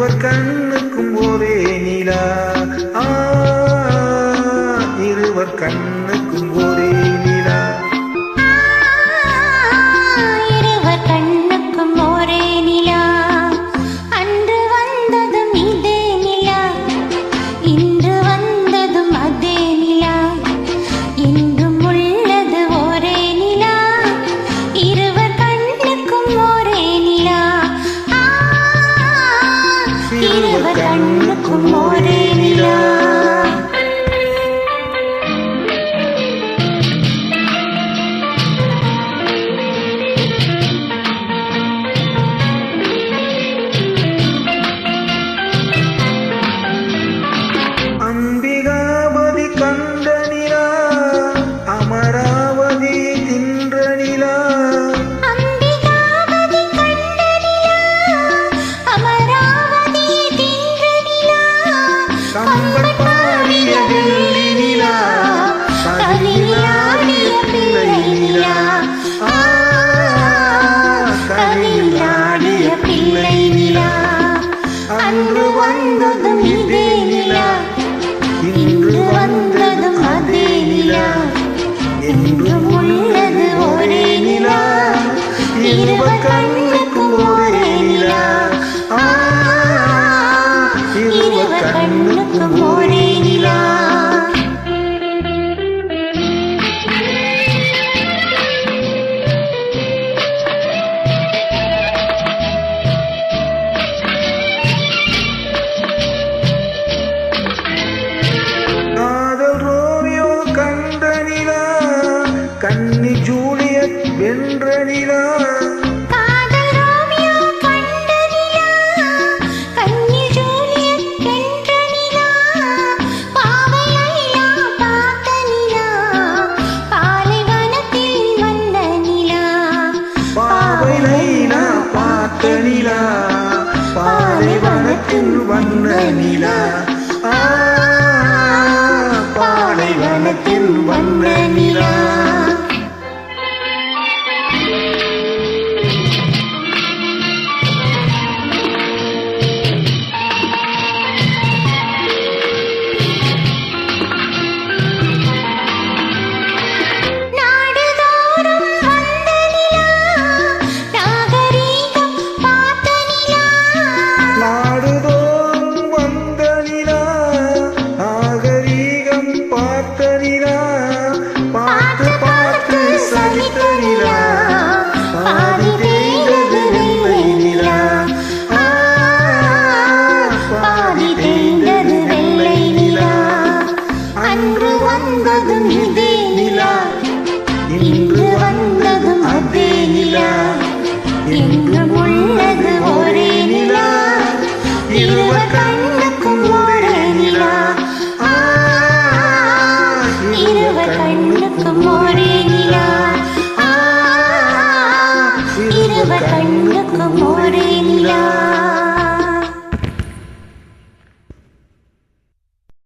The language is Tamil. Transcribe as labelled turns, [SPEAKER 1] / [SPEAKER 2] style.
[SPEAKER 1] இருவர் கண்ணுக்கும் ஒரே நிலா. இருவர் கண்ணுக்கும் ஒரே நிலா.
[SPEAKER 2] இருவர் கண்ணுக்கும் ஒரே நிலா. அன்று வந்ததும் இதே நிலா, இன்று வந்ததும் அதே நிலா, என்றும் உள்ளது ஒரே நிலா. இருவர் கண்ணுக்கும் ஒரே நிலா. இருவர் கண்ணுக்கும் ஒரே நிலா.
[SPEAKER 1] அம்பிகாபதி கண்ட நிலா, அமராவதி தின்ற நிலா.
[SPEAKER 2] அம்பிகாபதி கண்ட நிலா, அமராவதி தின்ற நிலா.
[SPEAKER 1] கம்பன் பாடிய வெள்ளி நிலா, கனியிலாடிய பிள்ளை நிலா. கனியிலாடிய பிள்ளை நிலா. அன்று வந்ததும் இதே நிலா, இன்று வந்ததும் அதே நிலா, என்றும் உள்ளது ஒரே நிலா. இருவர் கண்ணுக்கும் ஒரே நிலா. இருவர் கண்ணுக்கும் ஒரே நிலா. கன்னி ஜூலியட் வென்ற நிலா.
[SPEAKER 2] காதல் ரோமியோ கண்ட நிலா, கன்னி ஜூலியட் வென்ற நிலா. பாவை லைலா பார்த்த நிலா, பாலைவனத்தில் வந்த நிலா.
[SPEAKER 1] பாவை லைலா பார்த்த நிலா, பாலைவனத்தில் வந்த நிலா.